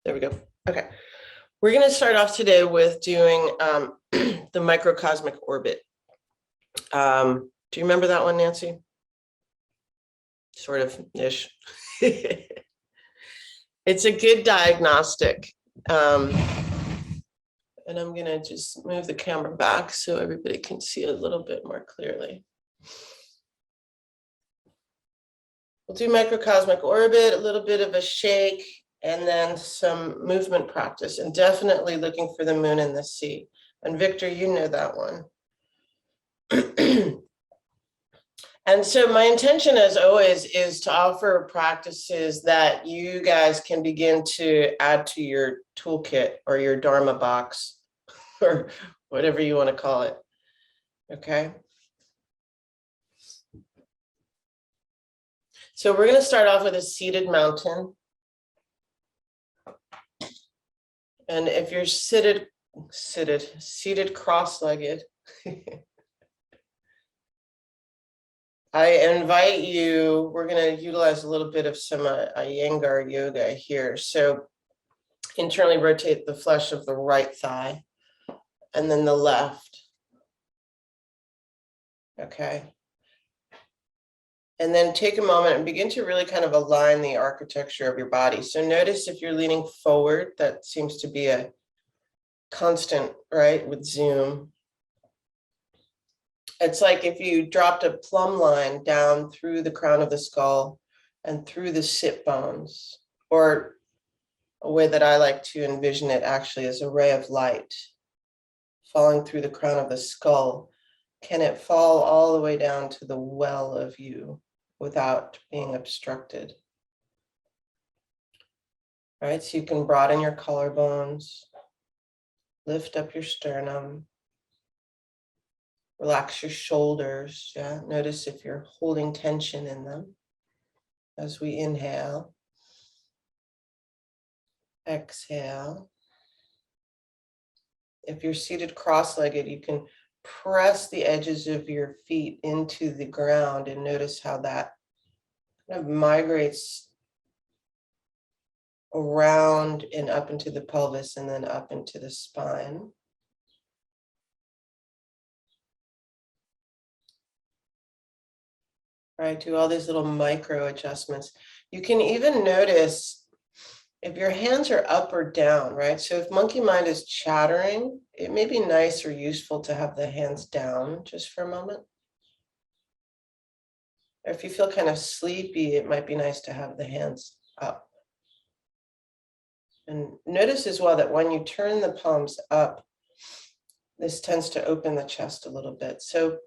There we go. Okay. We're going to start off today with doing the microcosmic orbit. Do you remember that one, Nancy? Sort of ish. It's a good diagnostic. And I'm going to just move the camera back so everybody can see a little bit more clearly. We'll do microcosmic orbit, a little bit of a shake, and then some movement practice, and definitely looking for the moon and the sea. And Victor, you know that one. And so my intention, as always, is to offer practices that you guys can begin to add to your toolkit or your Dharma box, or whatever you want to call it. Okay. So we're going to start off with a seated mountain. And if you're seated cross-legged, I invite you, we're going to utilize a little bit of some Iyengar yoga here. So internally rotate the flesh of the right thigh and then the left. Okay. And then take a moment and begin to really kind of align the architecture of your body. So notice if you're leaning forward, that seems to be a constant, right, with zoom. It's like if you dropped a plumb line down through the crown of the skull and through the sit bones, or a way that I like to envision it actually is a ray of light falling through the crown of the skull. Can it fall all the way down to the well of you without being obstructed? All right, so you can broaden your collarbones, lift up your sternum, relax your shoulders. Yeah, notice if you're holding tension in them as we inhale. Exhale. If you're seated cross-legged, you can press the edges of your feet into the ground and notice how that kind of migrates around and up into the pelvis and then up into the spine. Right, do all these little micro adjustments. You can even notice if your hands are up or down, right? So if monkey mind is chattering, it may be nice or useful to have the hands down just for a moment. Or if you feel kind of sleepy, it might be nice to have the hands up. And notice as well that when you turn the palms up, this tends to open the chest a little bit. So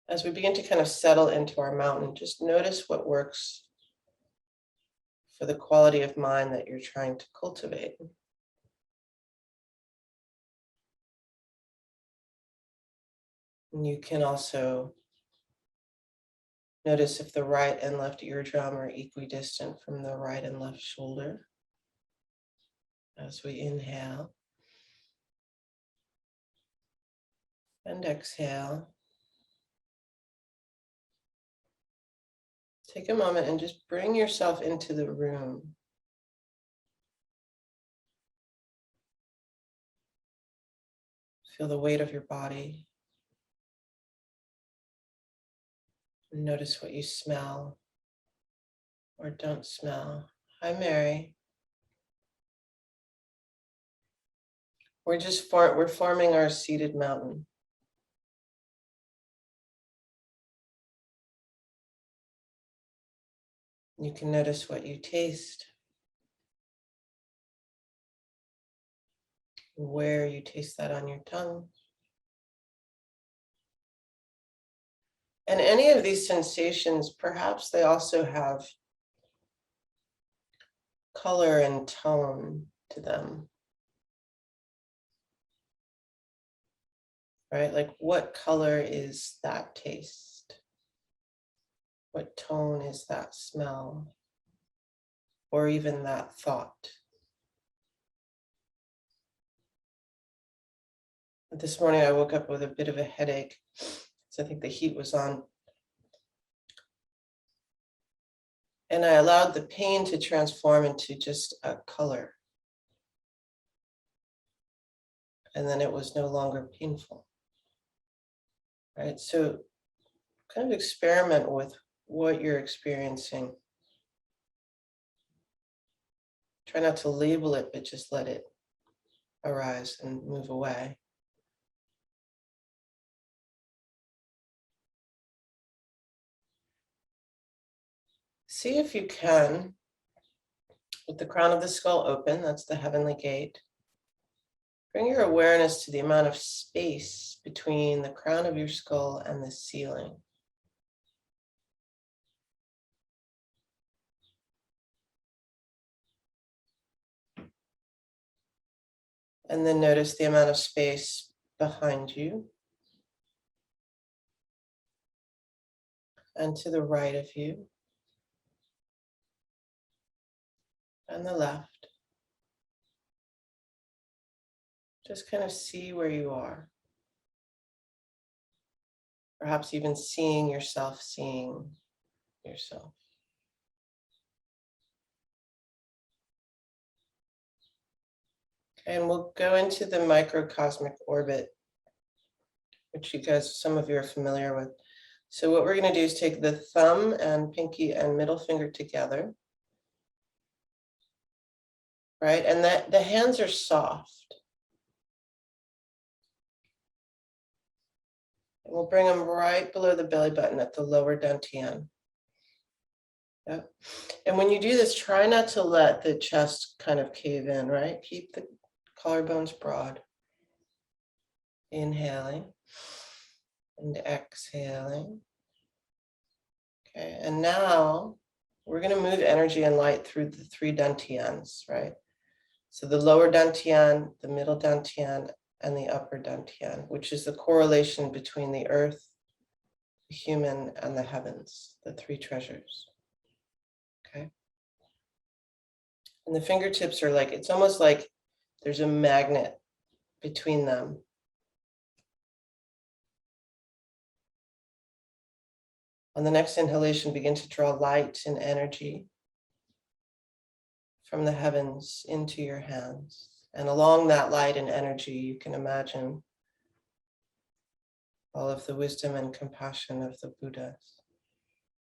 as we begin to kind of settle into our mountain, just notice what works for the quality of mind that you're trying to cultivate. And you can also notice if the right and left eardrum are equidistant from the right and left shoulder as we inhale and exhale. Take a moment and just bring yourself into the room. Feel the weight of your body. Notice what you smell or don't smell. Hi, Mary. We're forming our seated mountain. You can notice what you taste, where you taste that on your tongue. And any of these sensations, perhaps they also have color and tone to them. Right? Like what color is that taste? What tone is that smell? Or even that thought? This morning I woke up with a bit of a headache. So I think the heat was on. And I allowed the pain to transform into just a color. And then it was no longer painful. Right? So kind of experiment with what you're experiencing. Try not to label it, but just let it arise and move away. See if you can, with the crown of the skull open, that's the heavenly gate, bring your awareness to the amount of space between the crown of your skull and the ceiling. And then notice the amount of space behind you and to the right of you and the left. Just kind of see where you are. Perhaps even seeing yourself seeing yourself. And we'll go into the microcosmic orbit, which you guys, some of you are familiar with. So what we're going to do is take the thumb and pinky and middle finger together, right? And that the hands are soft. And we'll bring them right below the belly button at the lower dantian. Yep. And when you do this, try not to let the chest kind of cave in, right? Keep the collarbones broad. Inhaling and exhaling. Okay, and now we're going to move energy and light through the three dantians, right? So the lower dantian, the middle dantian, and the upper dantian, which is the correlation between the earth, the human, and the heavens, the three treasures. Okay. And the fingertips are like, it's almost like there's a magnet between them. On the next inhalation, begin to draw light and energy from the heavens into your hands. And along that light and energy, you can imagine all of the wisdom and compassion of the Buddhas.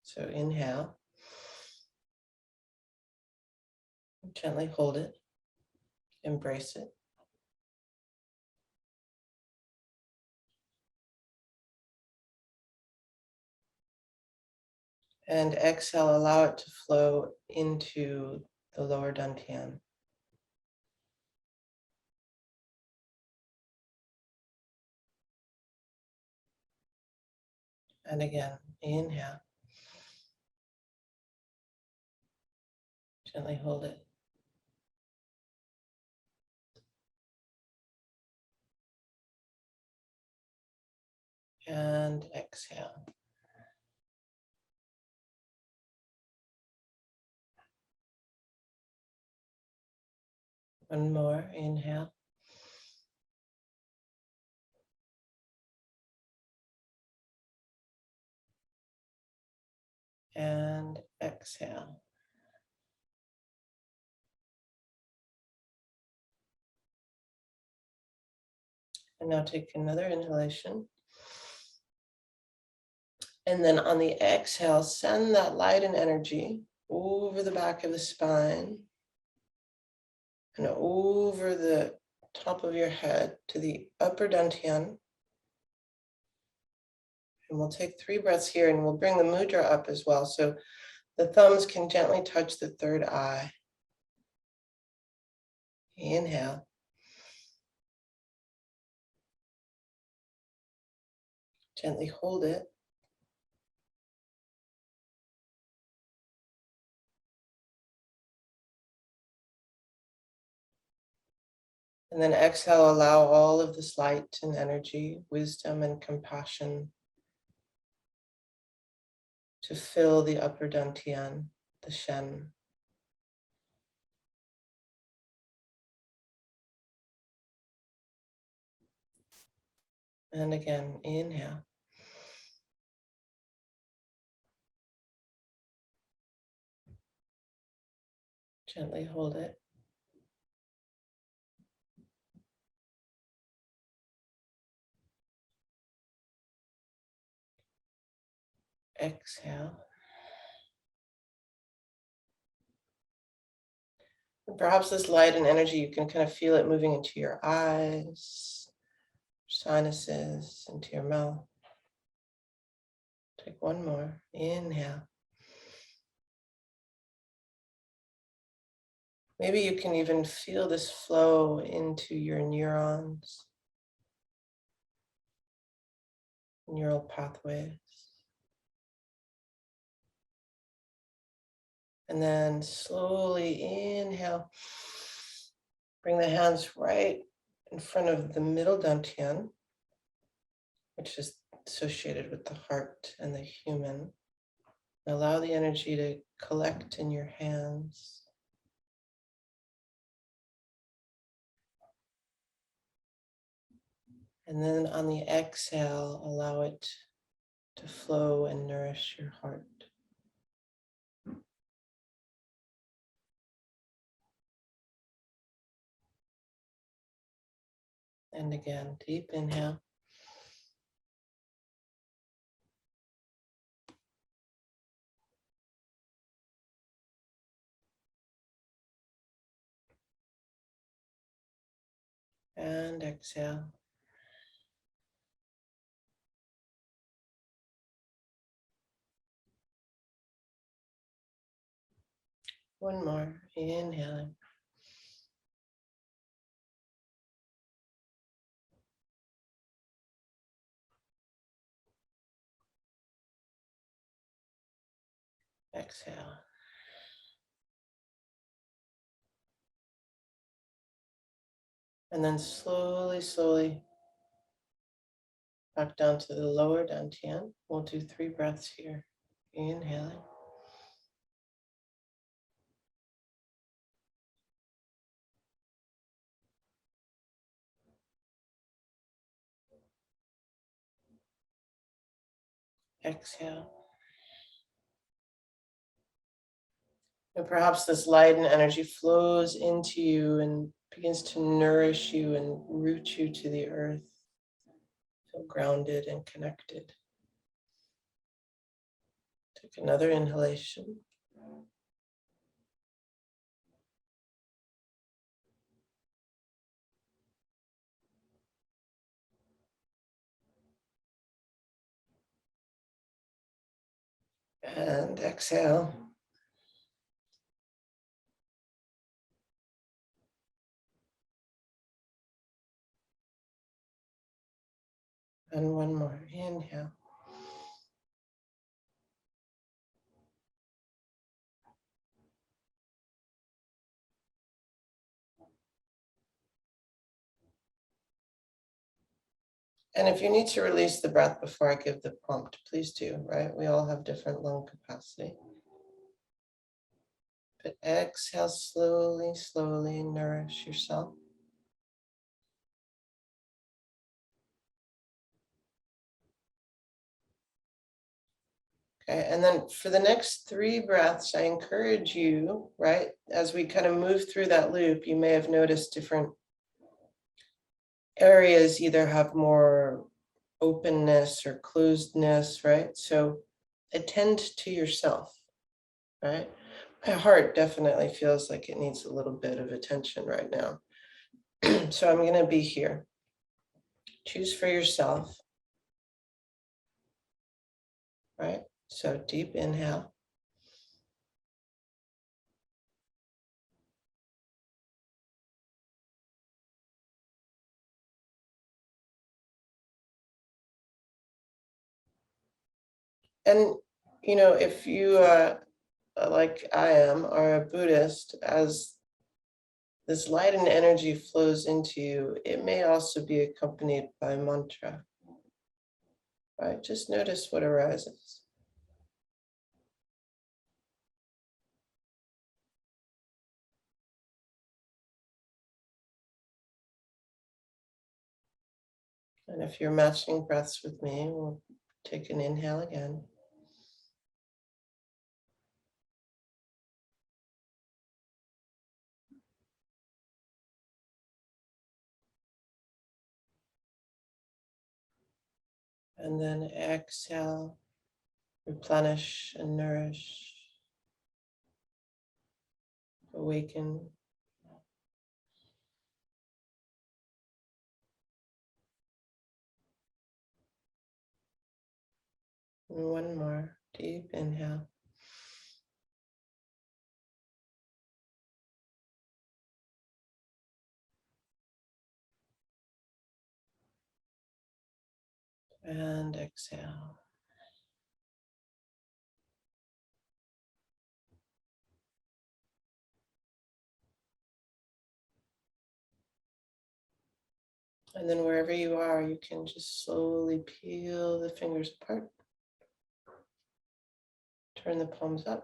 So inhale. Gently hold it. Embrace it. And exhale, allow it to flow into the lower dantian. And again, inhale. Gently hold it. And exhale. One more, inhale. And exhale. And now take another inhalation. And then on the exhale, send that light and energy over the back of the spine and over the top of your head to the upper dantian. And we'll take 3 breaths here and we'll bring the mudra up as well. So the thumbs can gently touch the third eye. Inhale. Gently hold it. And then exhale, allow all of this light and energy, wisdom and compassion to fill the upper dantian, the Shen. And again, inhale. Gently hold it. Exhale. And perhaps this light and energy, you can kind of feel it moving into your eyes, sinuses, into your mouth. Take one more. Inhale. Maybe you can even feel this flow into your neurons, neural pathways. And then slowly inhale. Bring the hands right in front of the middle dantian, which is associated with the heart and the human. Allow the energy to collect in your hands. And then on the exhale, allow it to flow and nourish your heart. And again, deep inhale. And exhale. One more, inhaling. Exhale. And then slowly, slowly back down to the lower dantian. We'll do 3 breaths here. Inhaling. Exhale. And perhaps this light and energy flows into you and begins to nourish you and root you to the earth. Feel grounded and connected. Take another inhalation. And exhale. And one more. Inhale. And if you need to release the breath before I give the prompt, please do, right? We all have different lung capacity. But exhale slowly, slowly, nourish yourself. Okay, and then for the next 3 breaths, I encourage you, right? As we kind of move through that loop, you may have noticed different areas either have more openness or closedness, right? So attend to yourself, right? My heart definitely feels like it needs a little bit of attention right now. So I'm going to be here. Choose for yourself, right? So deep inhale. And, you know, if you, like I am, are a Buddhist, as this light and energy flows into you, it may also be accompanied by mantra, right? Just notice what arises. And if you're matching breaths with me, we'll take an inhale again. And then exhale, replenish and nourish, awaken. And one more deep inhale. And exhale. And then wherever you are, you can just slowly peel the fingers apart. Turn the palms up.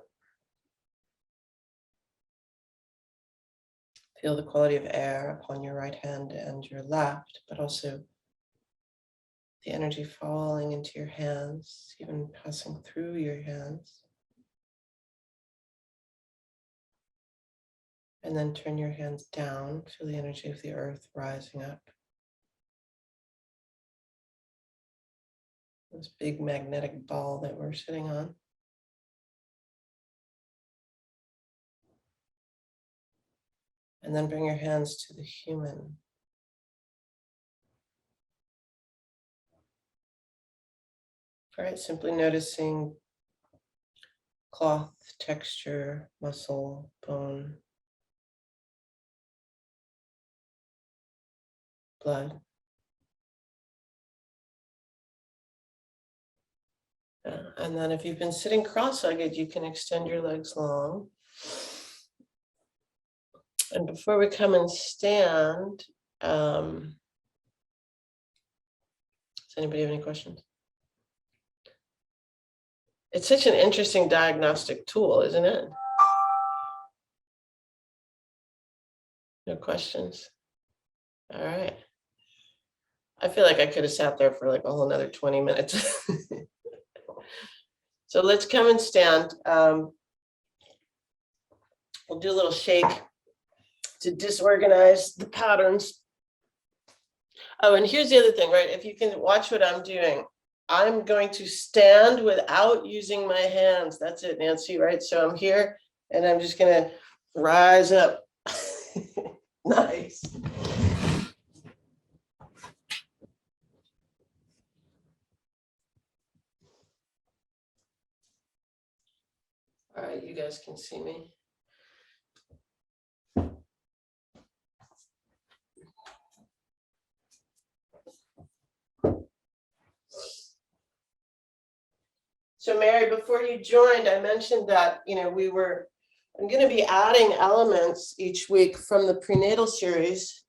Feel the quality of air upon your right hand and your left, but also the energy falling into your hands, even passing through your hands. And then turn your hands down. Feel the energy of the earth rising up. This big magnetic ball that we're sitting on. And then bring your hands to the human. All right, simply noticing cloth, texture, muscle, bone, blood. And then if you've been sitting cross-legged, you can extend your legs long. And before we come and stand, does anybody have any questions? It's such an interesting diagnostic tool, isn't it? No questions. All right. I feel like I could have sat there for like a whole nother 20 minutes. So let's come and stand. We'll do a little shake to disorganize the patterns. Oh, and here's the other thing, right? If you can watch what I'm doing, I'm going to stand without using my hands. That's it, Nancy, right? So I'm here and I'm just gonna rise up. Nice. All right, you guys can see me. So Mary, before you joined, I mentioned that, I'm going to be adding elements each week from the prenatal series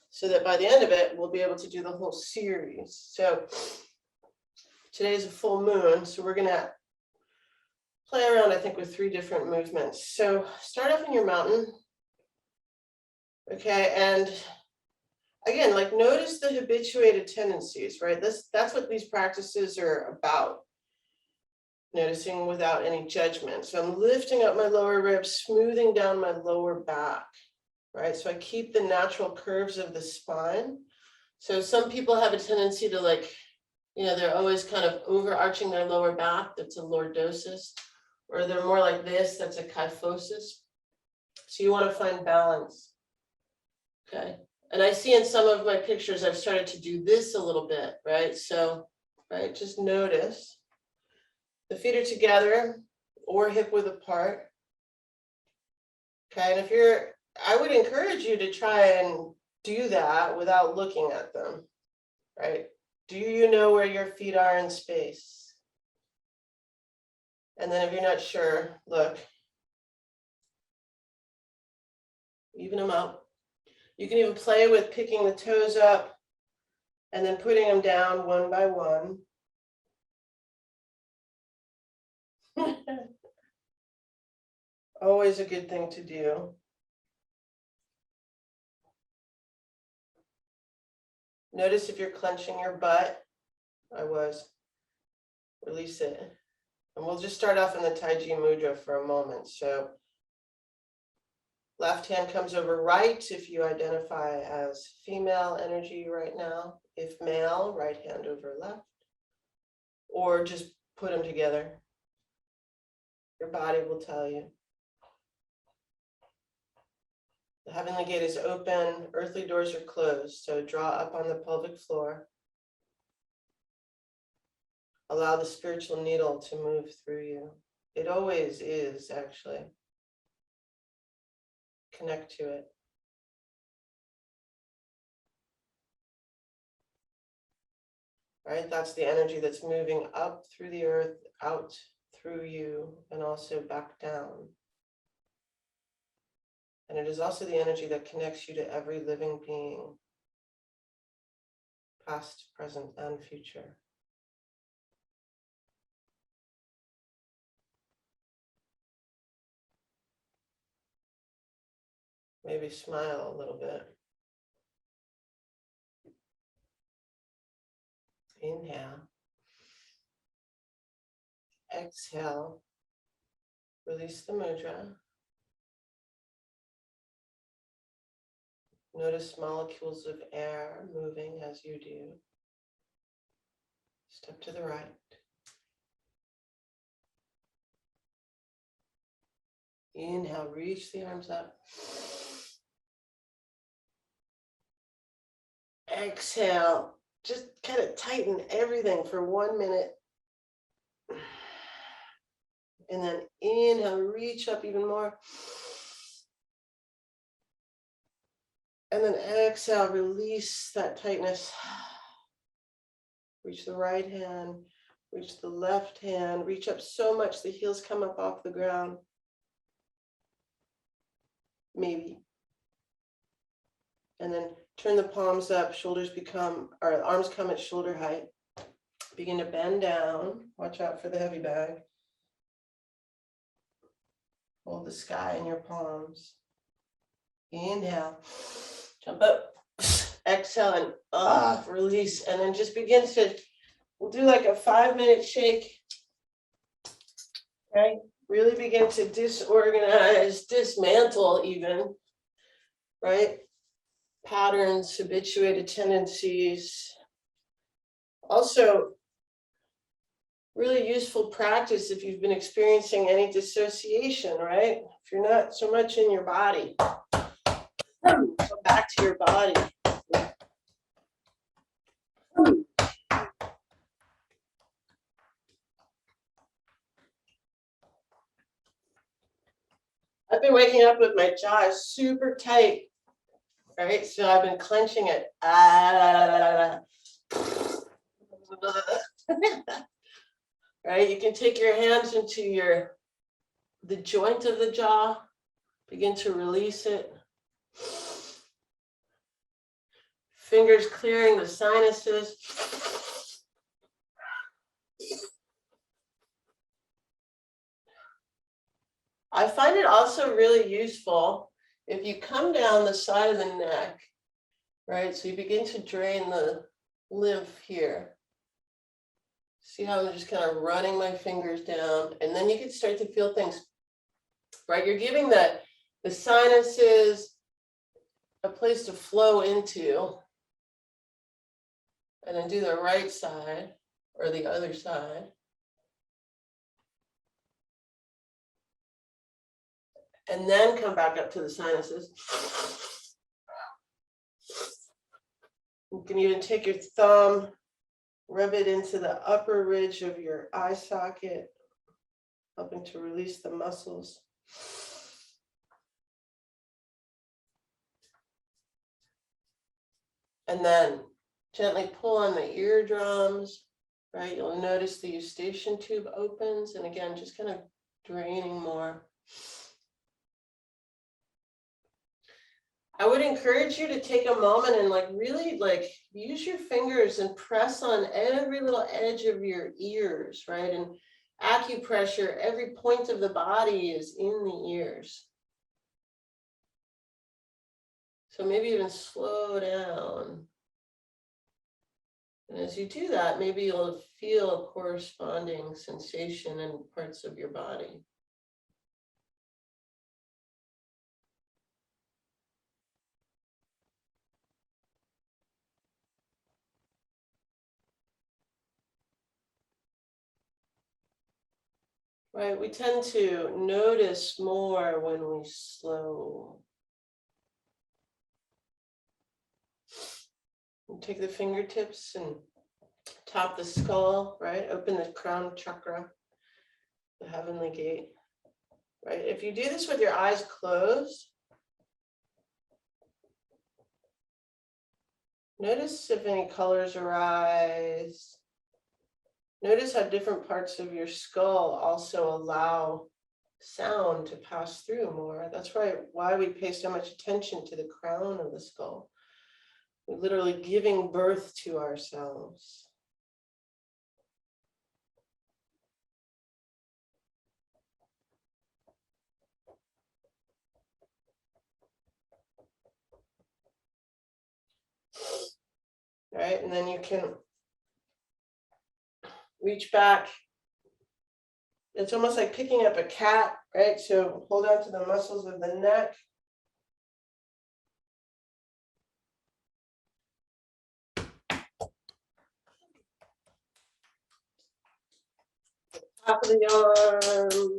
so that by the end of it, we'll be able to do the whole series. So today is a full moon, so we're going to play around, I think, with 3 different movements. So start off in your mountain. Okay, and again, like notice the habituated tendencies, right? That's what these practices are about. Noticing without any judgment. So I'm lifting up my lower ribs, smoothing down my lower back, right? So I keep the natural curves of the spine. So some people have a tendency to they're always kind of overarching their lower back. That's a lordosis. Or they're more like this. That's a kyphosis. So you want to find balance. Okay. And I see in some of my pictures, I've started to do this a little bit, right? So, right, just notice. The feet are together or hip width apart. Okay, and I would encourage you to try and do that without looking at them, right? Do you know where your feet are in space? And then if you're not sure, look. Even them up. You can even play with picking the toes up and then putting them down one by one. Always a good thing to do. Notice if you're clenching your butt. I was. Release it. And we'll just start off in the Taiji Mudra for a moment. So left hand comes over right if you identify as female energy right now. If male, right hand over left. or just put them together. Your body will tell you. The heavenly gate is open, earthly doors are closed, so draw up on the pelvic floor. Allow the spiritual needle to move through you. It always is, actually. Connect to it. Right? That's the energy that's moving up through the earth, out through you, and also back down. And it is also the energy that connects you to every living being, past, present, and future. Maybe smile a little bit. Inhale. Exhale. Release the mudra. Notice molecules of air moving as you do. Step to the right. Inhale, reach the arms up. Exhale, just kind of tighten everything for 1 minute. And then inhale, reach up even more. And then exhale, release that tightness. Reach the right hand, reach the left hand, reach up so much the heels come up off the ground. Maybe. And then turn the palms up, arms come at shoulder height. Begin to bend down. Watch out for the heavy bag. Hold the sky in your palms. Inhale, jump up, exhale, and release. And then just begin to, we'll do like a 5-minute shake. Okay, really begin to disorganize, dismantle even, right? Patterns, habituated tendencies. Also, really useful practice if you've been experiencing any dissociation, right? If you're not so much in your body, come back to your body. I've been waking up with my jaw super tight, right? So I've been clenching it. Right? You can take your hands into the joint of the jaw, begin to release it. Fingers clearing the sinuses. I find it also really useful if you come down the side of the neck, right? So you begin to drain the lymph here. See how I'm just kind of running my fingers down, and then you can start to feel things, right? You're giving the sinuses a place to flow into, and then do the right side or the other side. And then come back up to the sinuses. You can even take your thumb, rub it into the upper ridge of your eye socket, helping to release the muscles. And then gently pull on the eardrums, right? You'll notice the eustachian tube opens, and again, just kind of draining more. I would encourage you to take a moment and really use your fingers and press on every little edge of your ears, right? And acupressure, every point of the body is in the ears. So maybe even slow down. And as you do that, maybe you'll feel a corresponding sensation in parts of your body. Right, we tend to notice more when we slow. Take the fingertips and top the skull, right? Open the crown chakra, the heavenly gate, right? If you do this with your eyes closed, notice if any colors arise. Notice how different parts of your skull also allow sound to pass through more. That's why we pay so much attention to the crown of the skull. We're literally giving birth to ourselves. Right, and then you can reach back. It's almost like picking up a cat, right? So hold on to the muscles of the neck. Top of the arm,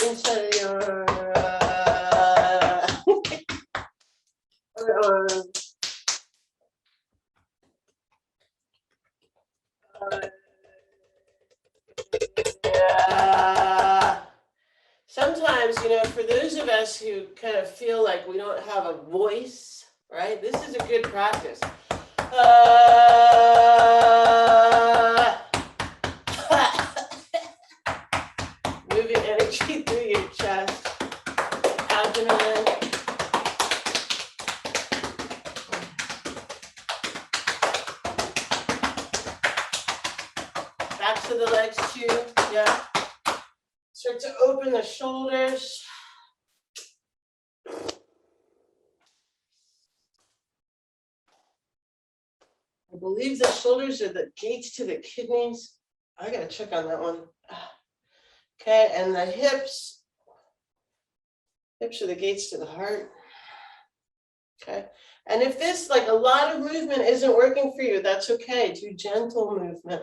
inside of the arm, other arm. Sometimes, for those of us who kind of feel like we don't have a voice, right? This is a good practice. Moving energy through your chest, abdomen. Back to the legs too, yeah. Start to open the shoulders. I believe the shoulders are the gates to the kidneys. I gotta check on that one. Okay, and the hips. Hips are the gates to the heart. Okay, and if this, like a lot of movement isn't working for you, that's okay. Do gentle movement.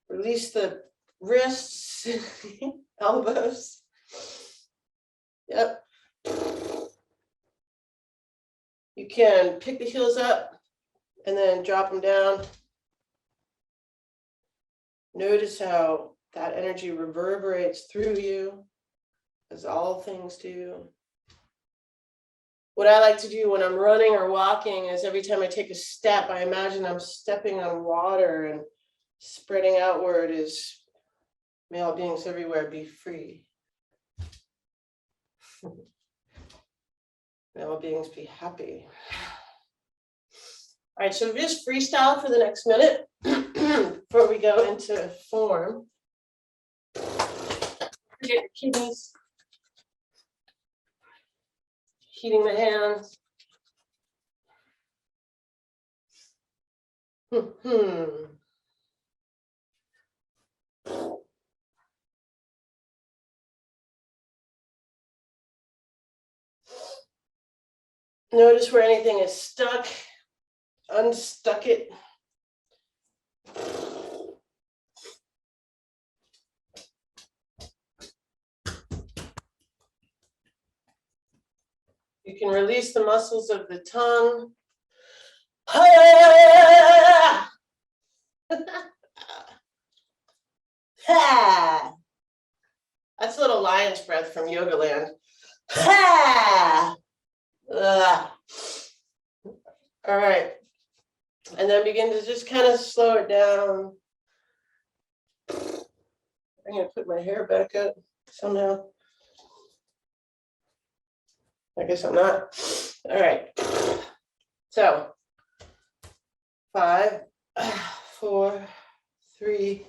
Release the wrists, elbows. Yep. You can pick the heels up and then drop them down. Notice how that energy reverberates through you, as all things do. What I like to do when I'm running or walking is every time I take a step, I imagine I'm stepping on water and spreading outward as may all beings everywhere be free. May all beings be happy. All right, so just freestyle for the next minute before we go into form. Forget your kidneys. Heating the hands. Notice where anything is stuck. Unstuck it. You can release the muscles of the tongue. That's a little lion's breath from Yoga Land. All right. And then begin to just kind of slow it down. I'm going to put my hair back up somehow. I guess I'm not. All right. So 5, 4, 3,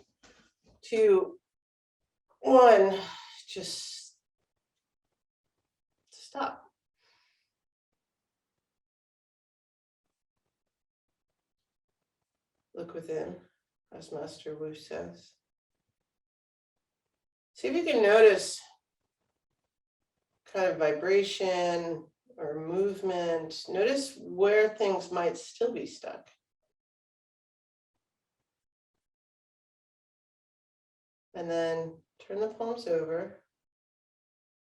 2, 1. Just stop. Look within, as Master Wu says. See if you can notice kind of vibration or movement. Notice where things might still be stuck. And then Turn the palms over.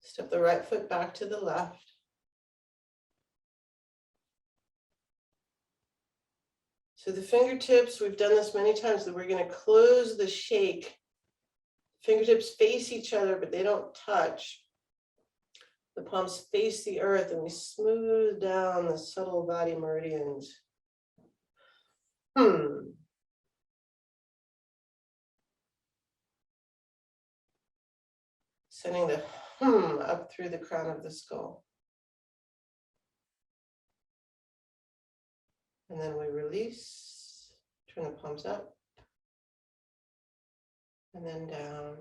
Step the right foot back to the left. So the fingertips, we've done this many times, that we're going to close the shake. Fingertips face each other, but they don't touch. The palms face the earth, and we smooth down the subtle body meridians. Sending the up through the crown of the skull. And then we release, turn the palms up, and then down.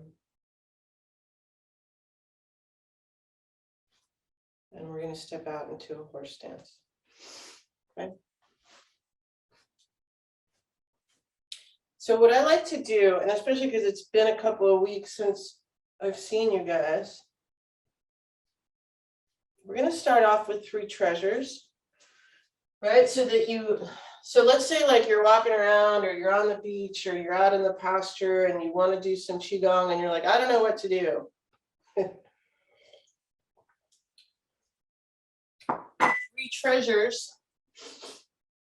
And we're going to step out into a horse stance. Okay. So what I like to do, and especially because it's been a couple of weeks since I've seen you guys, we're going to start off with 3 treasures, right? So let's say like you're walking around, or you're on the beach, or you're out in the pasture, and you want to do some qigong, and you're like, I don't know what to do. 3 treasures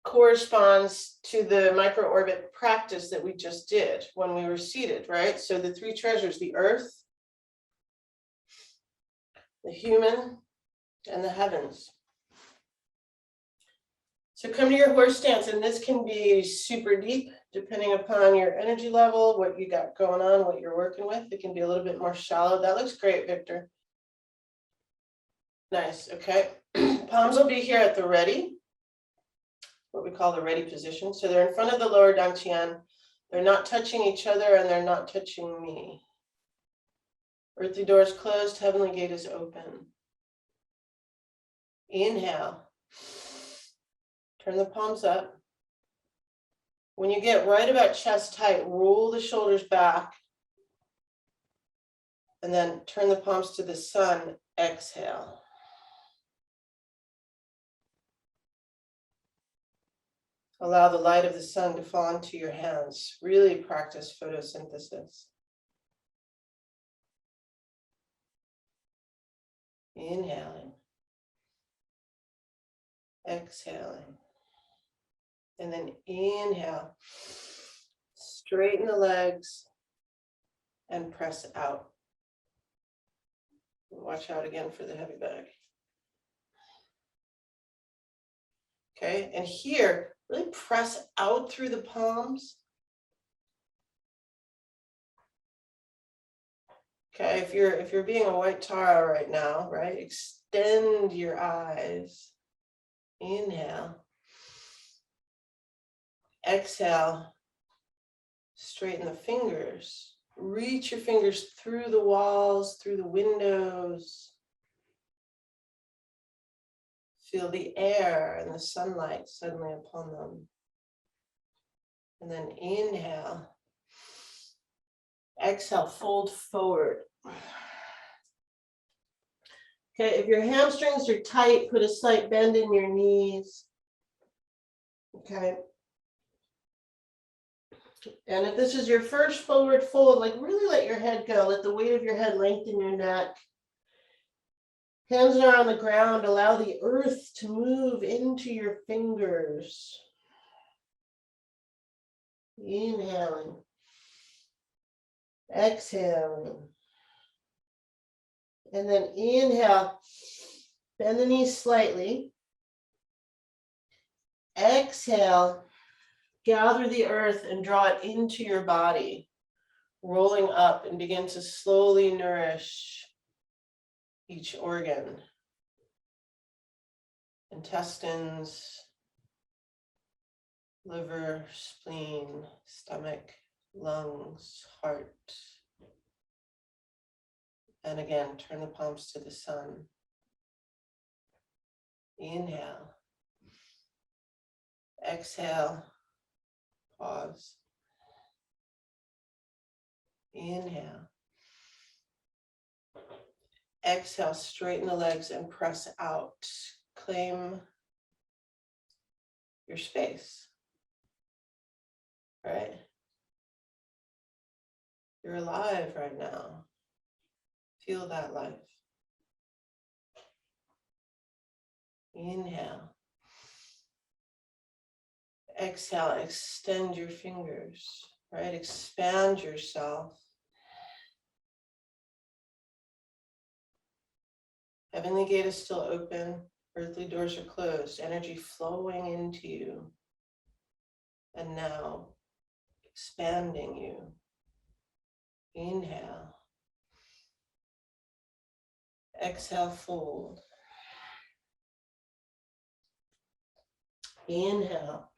corresponds to the micro orbit practice that we just did when we were seated, right? So the 3 treasures: the earth, the human, and the heavens. So come to your horse stance, and this can be super deep depending upon your energy level, what you got going on, what you're working with. It can be a little bit more shallow. That looks great, Victor. Nice. Okay. Palms will be here at the ready, what we call the ready position. So they're in front of the lower dantian. They're not touching each other, and they're not touching me. Earthly door is closed, heavenly gate is open. Inhale. Turn the palms up. When you get right about chest height, roll the shoulders back. And then turn the palms to the sun. Exhale. Allow the light of the sun to fall into your hands. Really practice photosynthesis. Inhaling. Exhaling. And then inhale. Straighten the legs and press out. Watch out again for the heavy bag. Okay, and here, really press out through the palms. Okay, if you're being a white Tara right now, right? Extend your eyes. Inhale. Exhale. Straighten the fingers. Reach your fingers through the walls, through the windows. Feel the air and the sunlight suddenly upon them. And then inhale. Exhale, fold forward. Okay, if your hamstrings are tight, put a slight bend in your knees. Okay. And if this is your first forward fold, like really let your head go. Let the weight of your head lengthen your neck. Hands are on the ground. Allow the earth to move into your fingers. Inhaling. Exhaling. And then inhale. Bend the knees slightly. Exhale. Gather the earth and draw it into your body. Rolling up, and begin to slowly nourish each organ. Intestines, liver, spleen, stomach, lungs, heart. And again, turn the palms to the sun. Inhale. Exhale. Pause. Inhale. Exhale, straighten the legs and press out. Claim your space. Right? You're alive right now. Feel that life. Inhale. Exhale, extend your fingers, right? Expand yourself. Heavenly gate is still open. Earthly doors are closed. Energy flowing into you. And now, expanding you. Inhale. Exhale, fold. Inhale.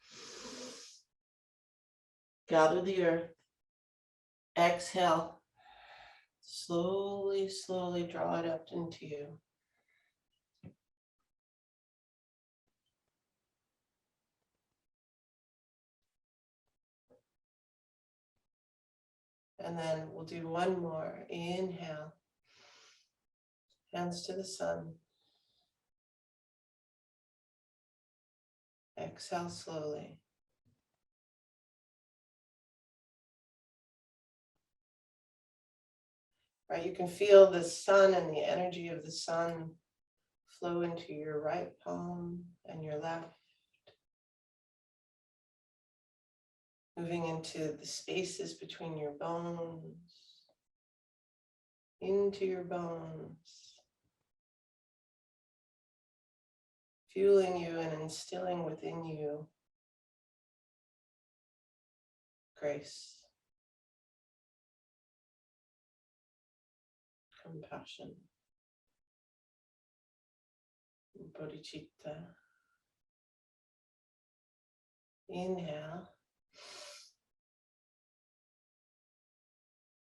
Gather the earth. Exhale. Slowly, slowly draw it up into you. And then we'll do one more. Inhale. Hands to the sun. Exhale slowly. Right, you can feel the sun and the energy of the sun flow into your right palm and your left. Moving into the spaces between your bones. Into your bones. Fueling you and instilling within you grace, compassion, bodhicitta. Inhale.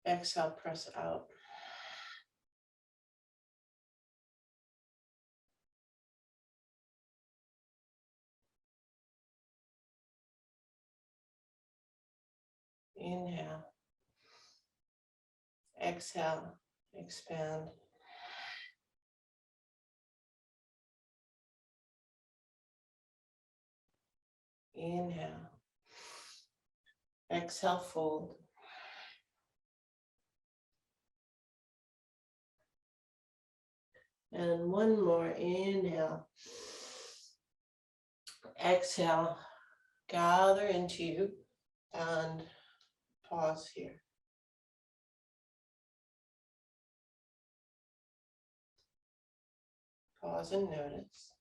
Exhale, press out. Inhale. Exhale, expand. Inhale. Exhale, fold. And one more. Inhale. Exhale. Gather into you and pause here. Pause and notice.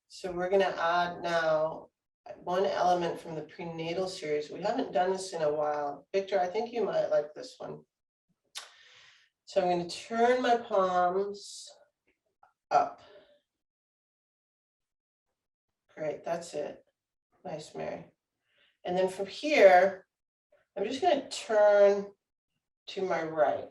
So we're going to add now one element from the prenatal series. We haven't done this in a while. Victor, I think you might like this one. So I'm going to turn my palms up. Great, that's it. Nice, Mary. And then from here, I'm just going to turn to my right.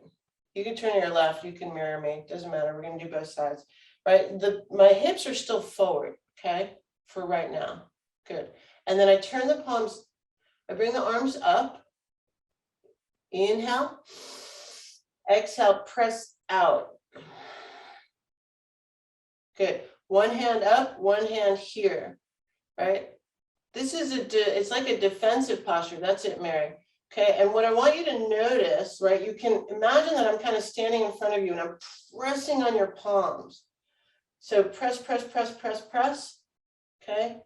You can turn to your left, you can mirror me, doesn't matter, we're going to do both sides. Right, my hips are still forward, okay, for right now. Good. And then I turn the palms, I bring the arms up. Inhale. Exhale, press out. Good. One hand up, one hand here, right? This is it's like a defensive posture. That's it, Mary. Okay, and what I want you to notice, right, you can imagine that I'm kind of standing in front of you and I'm pressing on your palms. So press, press, press, press, press, okay?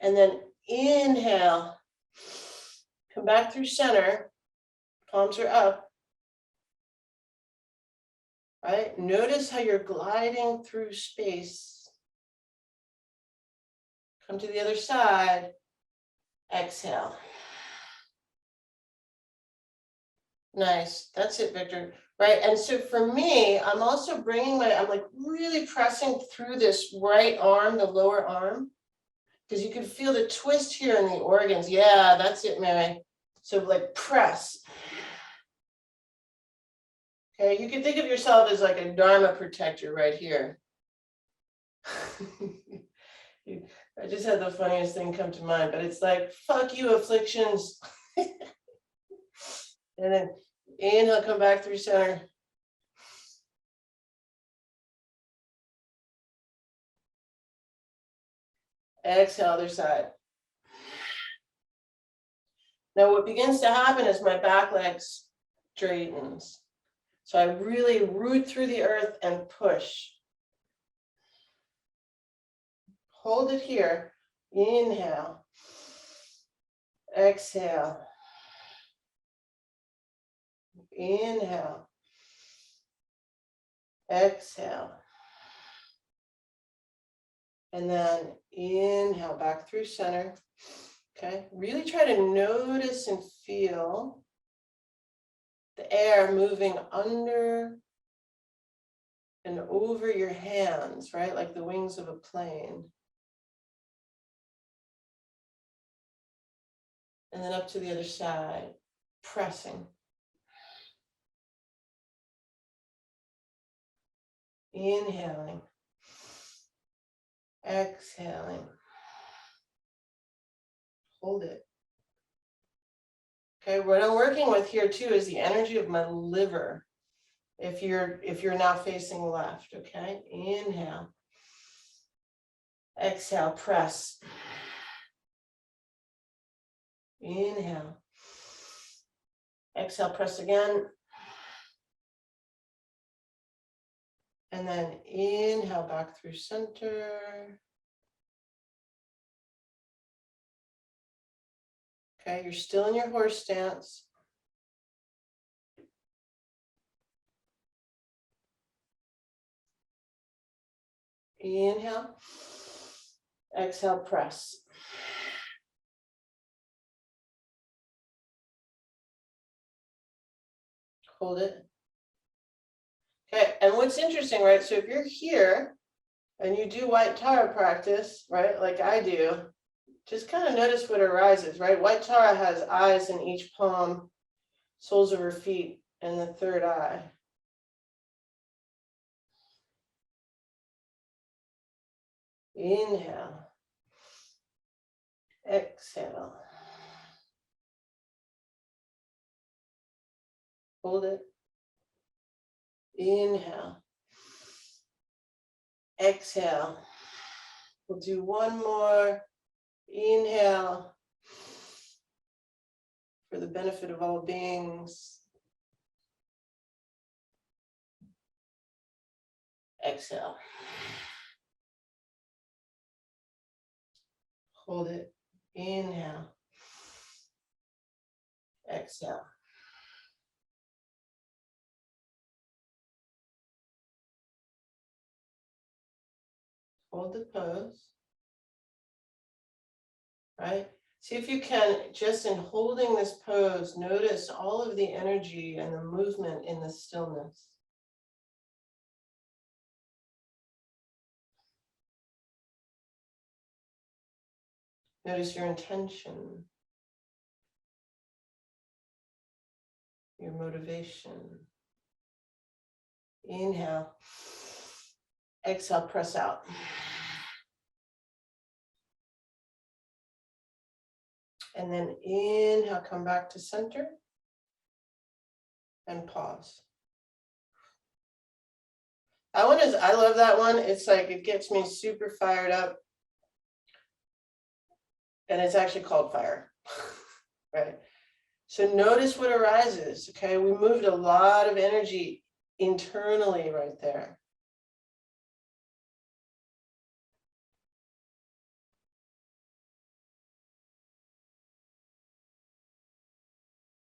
And then inhale, come back through center, palms are up, right? Notice how you're gliding through space. Come to the other side, exhale. Nice, that's it, Victor. Right, and so for me, I'm also bringing I'm like really pressing through this right arm, the lower arm, because you can feel the twist here in the organs. Yeah, that's it, Mary. So like press. Okay, you can think of yourself as like a Dharma protector right here. I just had the funniest thing come to mind, but it's like, fuck you, afflictions. And then inhale, come back through center. Exhale, other side. Now what begins to happen is my back leg straightens. So I really root through the earth and push. Hold it here. Inhale. Exhale. Inhale. Exhale. And then inhale back through center. Okay, really try to notice and feel the air moving under and over your hands, right? Like the wings of a plane. And then up to the other side, pressing. Inhaling. Exhaling. Hold it. Okay, what I'm working with here too is the energy of my liver. If you're now facing left, okay? Inhale. Exhale, press. Inhale. Exhale, press again. And then inhale back through center. Okay, you're still in your horse stance. Inhale. Exhale, press. Hold it. Okay, and what's interesting, right? So if you're here and you do white Tara practice, right, like I do, just kind of notice what arises, right? White Tara has eyes in each palm, soles of her feet, and the third eye. Inhale. Exhale. Hold it. Inhale. Exhale. We'll do one more. Inhale. For the benefit of all beings. Exhale. Hold it. Inhale. Exhale. Hold the pose. Right? See if you can, just in holding this pose, notice all of the energy and the movement in the stillness. Notice your intention, your motivation. Inhale. Exhale, press out. And then inhale, come back to center and pause. That one is, I love that one. It's like, it gets me super fired up. And it's actually called fire, right? So notice what arises, okay? We moved a lot of energy internally right there.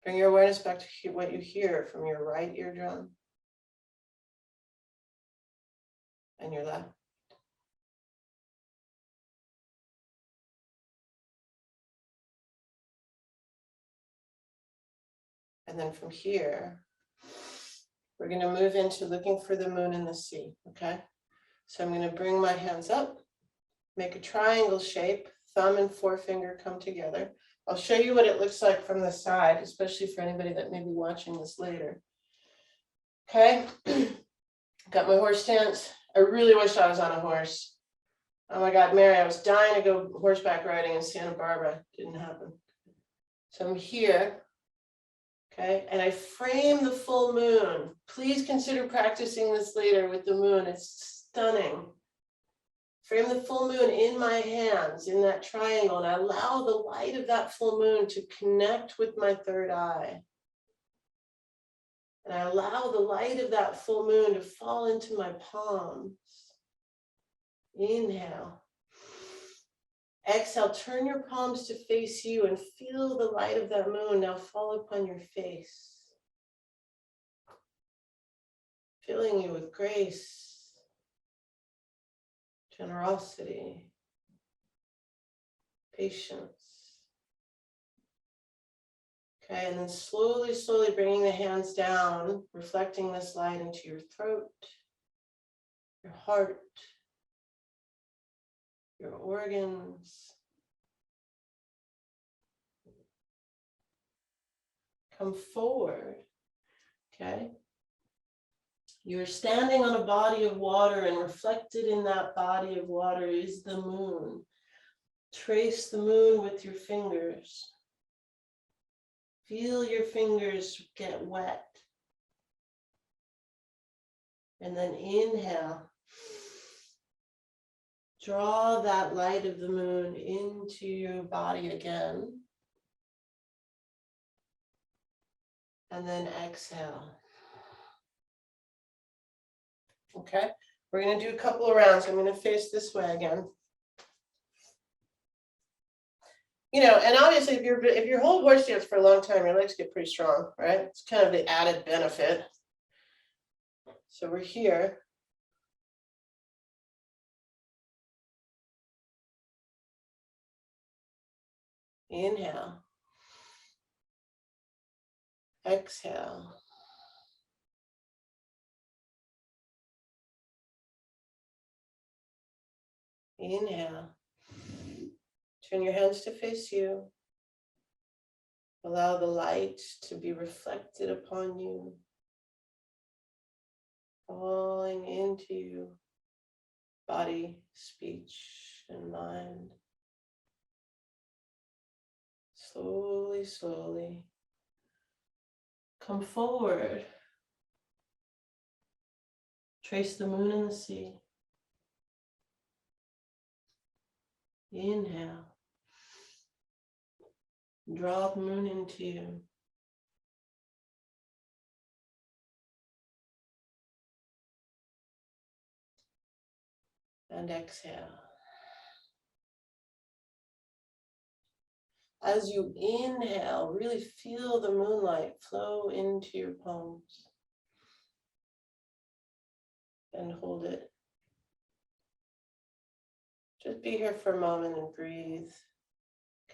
Bring your awareness back to what you hear from your right eardrum and your left. And then from here, we're going to move into looking for the moon in the sea, okay? So I'm going to bring my hands up, make a triangle shape, thumb and forefinger come together. I'll show you what it looks like from the side, especially for anybody that may be watching this later. Okay, got my horse stance. I really wish I was on a horse. Oh my God, Mary, I was dying to go horseback riding in Santa Barbara. Didn't happen. So I'm here, okay, and I frame the full moon. Please consider practicing this later with the moon. It's stunning. Frame the full moon in my hands, in that triangle, and I allow the light of that full moon to connect with my third eye. And I allow the light of that full moon to fall into my palms. Inhale. Exhale, turn your palms to face you and feel the light of that moon now fall upon your face. Filling you with grace, generosity, patience. Okay, and then slowly, slowly bringing the hands down, reflecting this light into your throat, your heart, your organs. Come forward, okay? You're standing on a body of water, and reflected in that body of water is the moon. Trace the moon with your fingers. Feel your fingers get wet. And then inhale. Draw that light of the moon into your body again. And then exhale. Okay, we're going to do a couple of rounds. I'm going to face this way again. You know, and obviously if you hold horse stance for a long time, your legs get pretty strong, right? It's kind of the added benefit. So we're here. Inhale. Exhale. Inhale. Turn your hands to face you. Allow the light to be reflected upon you, falling into you, body, speech, and mind. Slowly, slowly. Come forward. Trace the moon in the sea. Inhale. Draw the moon into you. And exhale. As you inhale, really feel the moonlight flow into your palms. And hold it. Just be here for a moment and breathe.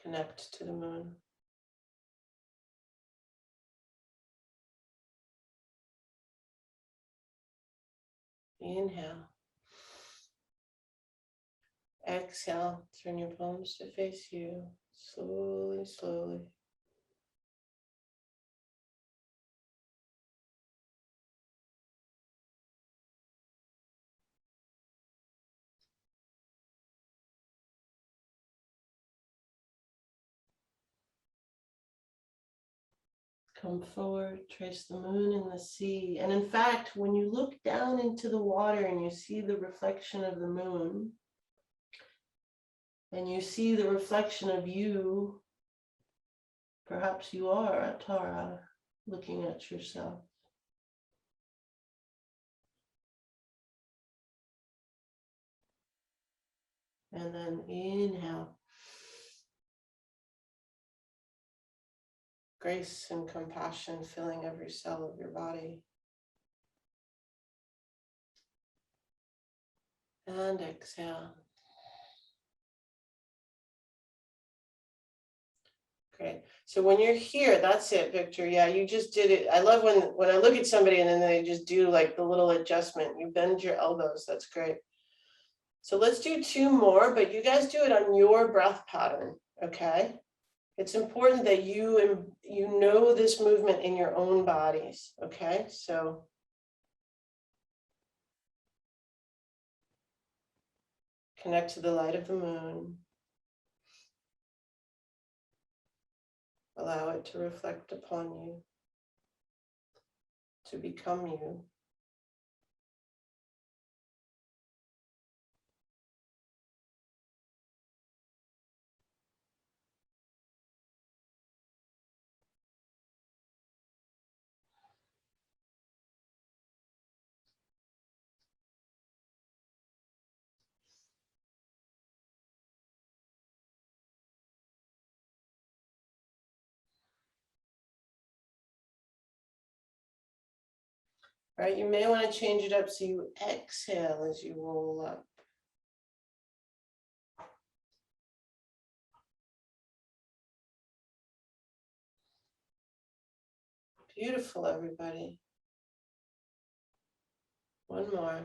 Connect to the moon. Inhale. Exhale. Turn your palms to face you. Slowly, slowly. Come forward, trace the moon in the sea. And in fact, when you look down into the water and you see the reflection of the moon, and you see the reflection of you, perhaps you are a Tara looking at yourself. And then inhale. Grace and compassion filling every cell of your body. And exhale. Great. So when you're here, that's it, Victor. Yeah, you just did it. I love when I look at somebody and then they just do like the little adjustment. You bend your elbows. That's great. So let's do two more, but you guys do it on your breath pattern, okay? It's important that you know this movement in your own bodies, okay? So connect to the light of the moon. Allow it to reflect upon you, to become you. Right, you may want to change it up so you exhale as you roll up. Beautiful, everybody. One more.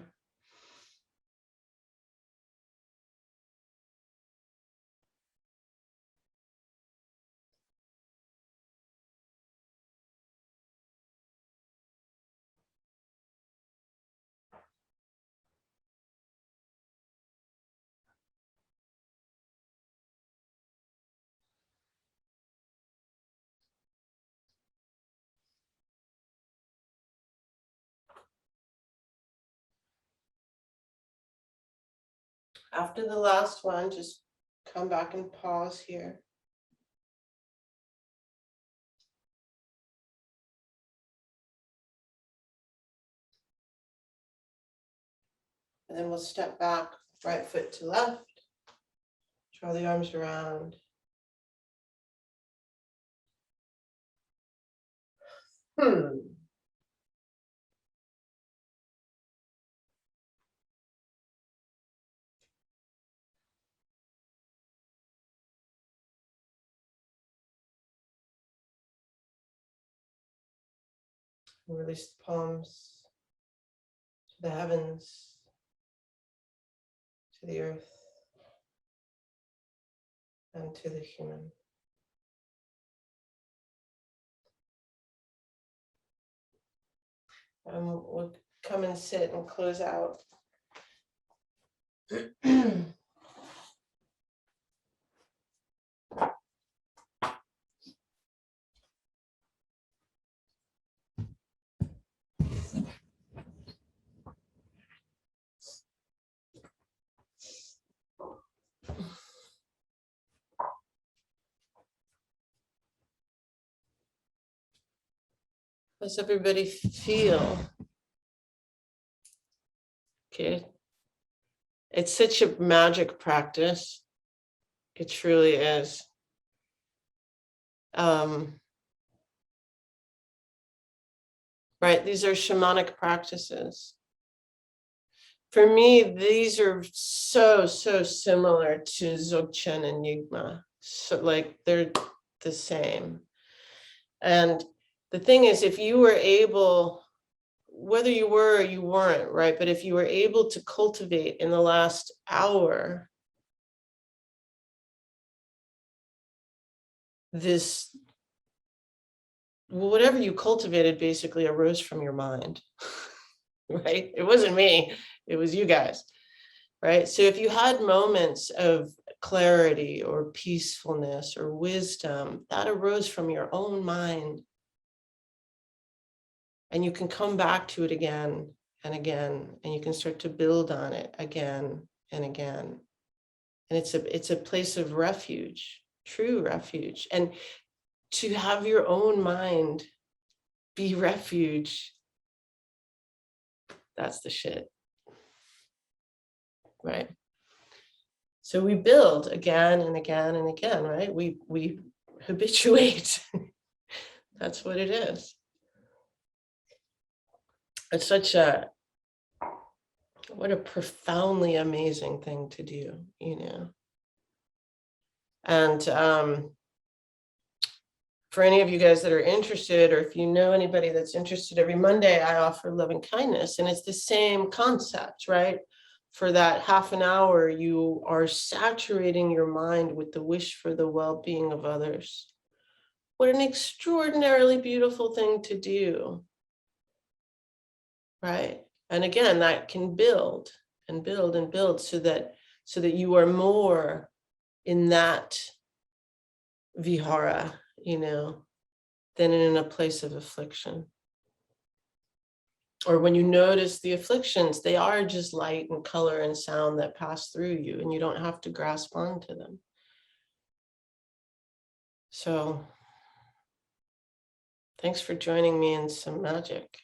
After the last one, just come back and pause here. And then we'll step back, right foot to left. Draw the arms around. Release the palms to the heavens, to the earth, and to the human. We'll come and sit and close out. How's everybody feel? Okay. It's such a magic practice. It truly is. Right, these are shamanic practices. For me, these are so similar to Dzogchen and Nyingma. So like they're the same. And the thing is, if you were able, whether you were or you weren't, right? But if you were able to cultivate in the last hour this, whatever you cultivated basically arose from your mind, right? It wasn't me, it was you guys, right? So if you had moments of clarity or peacefulness or wisdom, that arose from your own mind. And you can come back to it again and again, and you can start to build on it again and again. And it's a place of refuge, true refuge. And to have your own mind be refuge, that's the shit, right? So we build again and again and again, right? We habituate. That's what it is. It's such a, what a profoundly amazing thing to do, you know? And for any of you guys that are interested, or if you know anybody that's interested, every Monday I offer loving kindness, and it's the same concept, right? For that half an hour, you are saturating your mind with the wish for the well-being of others. What an extraordinarily beautiful thing to do, right? And again, that can build and build and build so that you are more in that vihara, you know, than in a place of affliction. Or when you notice the afflictions, they are just light and color and sound that pass through you, and you don't have to grasp onto them. So thanks for joining me in some magic.